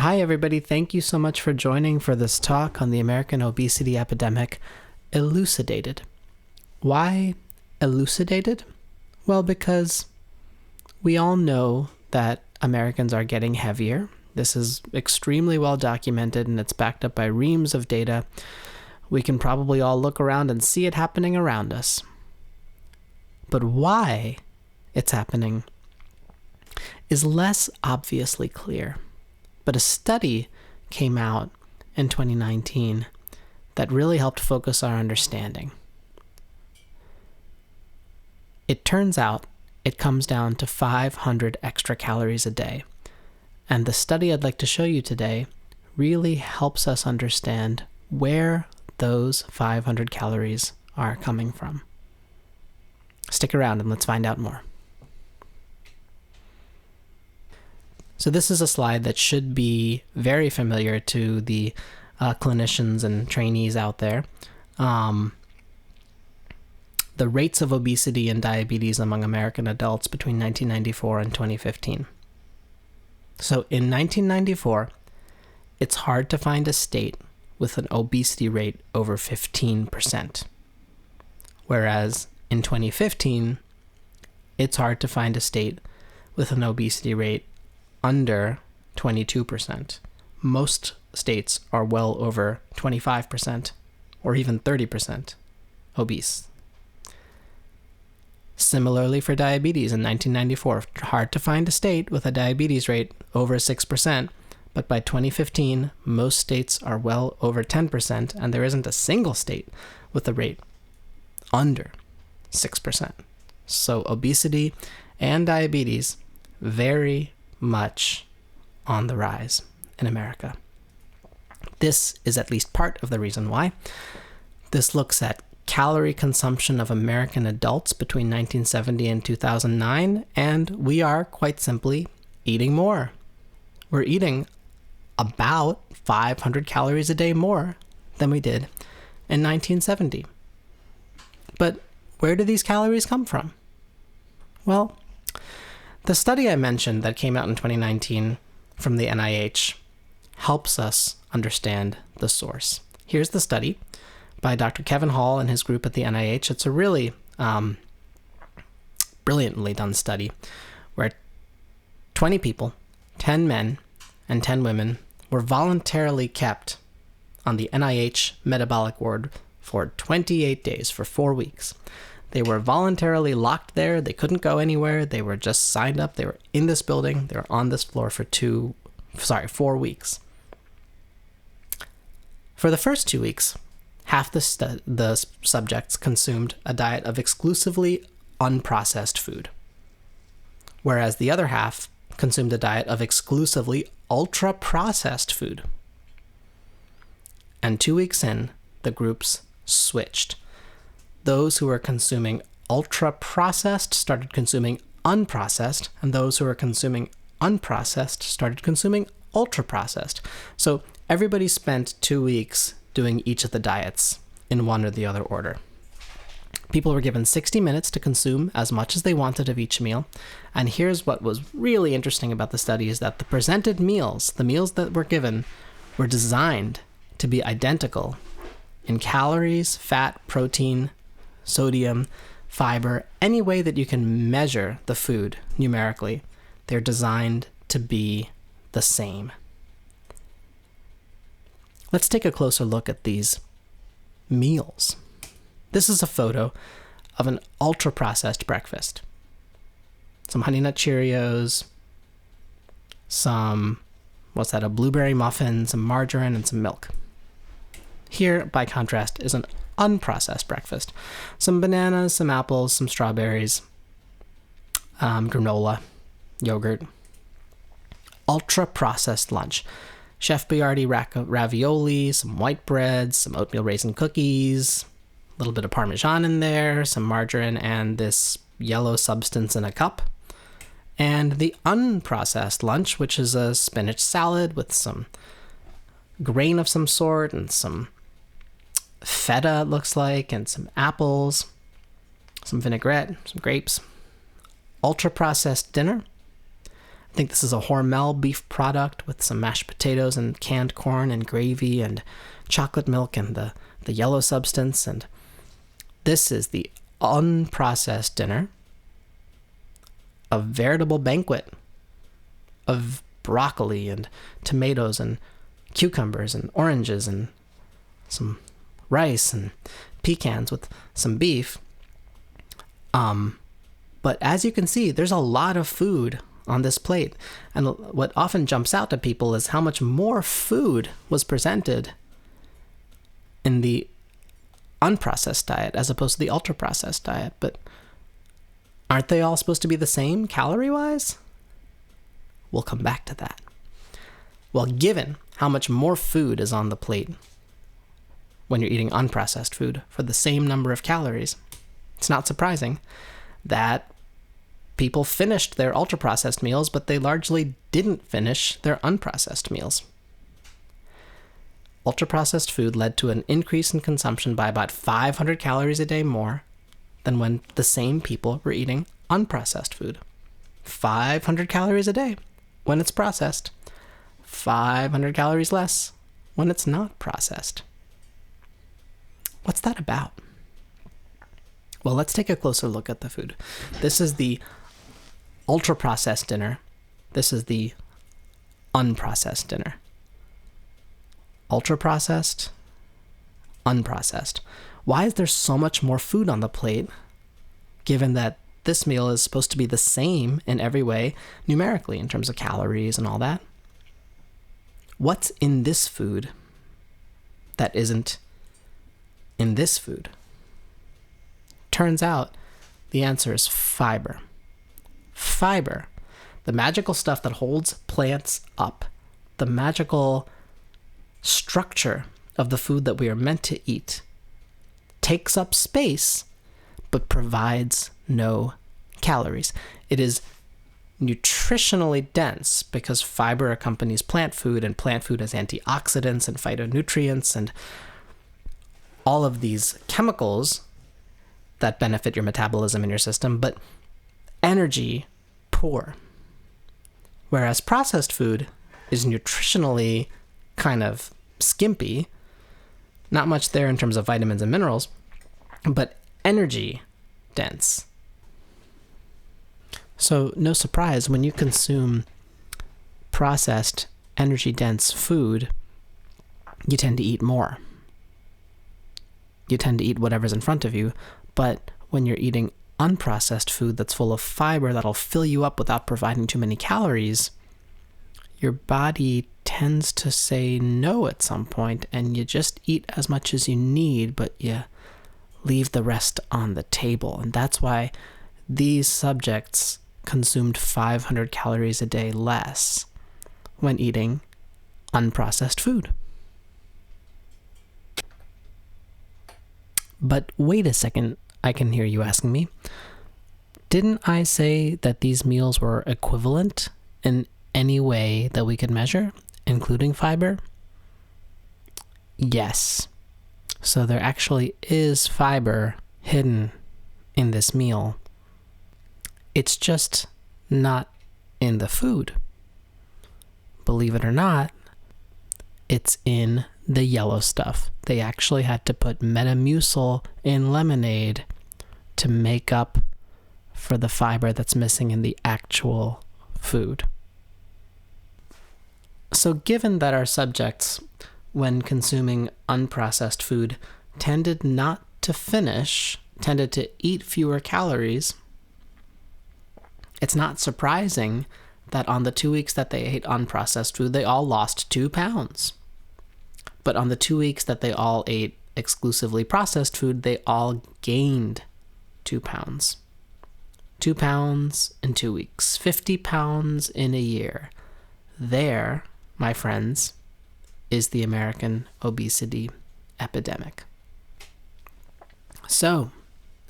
Hi, everybody. Thank you so much for joining for this talk on the American obesity epidemic, Elucidated. Why elucidated? Well, because we all know that Americans are getting heavier. This is extremely well documented, and it's backed up by reams of data. We can probably all look around and see it happening around us. But why it's happening is less obviously clear. But a study came out in 2019 that really helped focus our understanding. It turns out it comes down to 500 extra calories a day. And the study I'd like to show you today really helps us understand where those 500 calories are coming from. Stick around and let's find out more. So this is a slide that should be very familiar to the clinicians and trainees out there. The rates of obesity and diabetes among American adults between 1994 and 2015. So in 1994, it's hard to find a state with an obesity rate over 15%. Whereas in 2015, it's hard to find a state with an obesity rate under 22%. Most states are well over 25% or even 30% obese. Similarly for diabetes in 1994, hard to find a state with a diabetes rate over 6%, but by 2015, most states are well over 10%, and there isn't a single state with a rate under 6%. So obesity and diabetes very much on the rise in America. This is at least part of the reason why. This looks at calorie consumption of American adults between 1970 and 2009, and we are quite simply eating more. We're eating about 500 calories a day more than we did in 1970. But where do these calories come from? Well, the study I mentioned that came out in 2019 from the NIH helps us understand the source. Here's the study by Dr. Kevin Hall and his group at the NIH. It's a really brilliantly done study where 20 people, 10 men and 10 women, were voluntarily kept on the NIH metabolic ward for 28 days, for 4 weeks. They were voluntarily locked there. They couldn't go anywhere. They were just signed up. They were in this building. They were on this floor for 4 weeks. For the first 2 weeks, half the subjects consumed a diet of exclusively unprocessed food, whereas the other half consumed a diet of exclusively ultra-processed food. And 2 weeks in, the groups switched. Those who were consuming ultra-processed started consuming unprocessed, and those who were consuming unprocessed started consuming ultra-processed. So everybody spent 2 weeks doing each of the diets in one or the other order. People were given 60 minutes to consume as much as they wanted of each meal. And here's what was really interesting about the study is that the presented meals, the meals that were given, were designed to be identical in calories, fat, protein, sodium, fiber, any way that you can measure the food numerically. They're designed to be the same. Let's take a closer look at these meals. This is a photo of an ultra-processed breakfast. Some Honey Nut Cheerios, a blueberry muffin, some margarine, and some milk. Here, by contrast, is an unprocessed breakfast. Some bananas, some apples, some strawberries, granola, yogurt. Ultra-processed lunch. Chef Boyardee ravioli, some white bread, some oatmeal raisin cookies, a little bit of Parmesan in there, some margarine, and this yellow substance in a cup. And the unprocessed lunch, which is a spinach salad with some grain of some sort and some feta, it looks like, and some apples, some vinaigrette, some grapes. Ultra-processed dinner, I think this is a Hormel beef product with some mashed potatoes and canned corn and gravy and chocolate milk and the yellow substance. And this is the unprocessed dinner, a veritable banquet of broccoli and tomatoes and cucumbers and oranges and some rice and pecans with some beef. But as you can see, there's a lot of food on this plate. And what often jumps out to people is how much more food was presented in the unprocessed diet as opposed to the ultra-processed diet. But aren't they all supposed to be the same calorie-wise? We'll come back to that. Well, given how much more food is on the plate when you're eating unprocessed food for the same number of calories, it's not surprising that people finished their ultra-processed meals, but they largely didn't finish their unprocessed meals. Ultra-processed food led to an increase in consumption by about 500 calories a day more than when the same people were eating unprocessed food. 500 calories a day when it's processed. 500 calories less when it's not processed. What's that about? Well, let's take a closer look at the food. This is the ultra-processed dinner. This is the unprocessed dinner. Ultra-processed, unprocessed. Why is there so much more food on the plate, given that this meal is supposed to be the same in every way, numerically, in terms of calories and all that? What's in this food that isn't in this food? Turns out the answer is fiber. Fiber, the magical stuff that holds plants up, the magical structure of the food that we are meant to eat, takes up space but provides no calories. It is nutritionally dense because fiber accompanies plant food, and plant food has antioxidants and phytonutrients and all of these chemicals that benefit your metabolism in your system, but energy poor. Whereas processed food is nutritionally kind of skimpy, not much there in terms of vitamins and minerals, but energy dense. So no surprise, when you consume processed, energy-dense food, you tend to eat more. You tend to eat whatever's in front of you, but when you're eating unprocessed food that's full of fiber that'll fill you up without providing too many calories, your body tends to say no at some point, and you just eat as much as you need, but you leave the rest on the table. And that's why these subjects consumed 500 calories a day less when eating unprocessed food. But wait a second, I can hear you asking me. Didn't I say that these meals were equivalent in any way that we could measure, including fiber? Yes. So there actually is fiber hidden in this meal. It's just not in the food. Believe it or not, it's in the yellow stuff. They actually had to put Metamucil in lemonade to make up for the fiber that's missing in the actual food. So given that our subjects, when consuming unprocessed food, tended not to finish, tended to eat fewer calories, it's not surprising that on the 2 weeks that they ate unprocessed food, they all lost 2 pounds. But on the 2 weeks that they all ate exclusively processed food, they all gained 2 pounds. 2 pounds in 2 weeks, 50 pounds in a year. There, my friends, is the American obesity epidemic. So,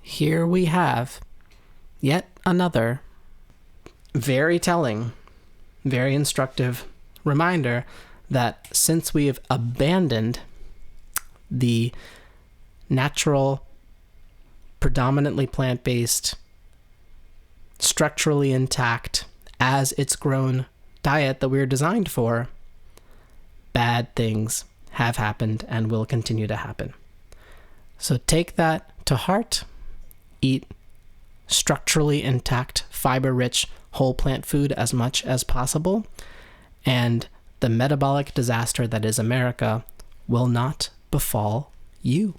here we have yet another very telling, very instructive reminder that since we have abandoned the natural, predominantly plant-based, structurally intact, as its grown diet that we're designed for, bad things have happened and will continue to happen. So take that to heart. Eat structurally intact, fiber-rich, whole plant food as much as possible, and the metabolic disaster that is America will not befall you.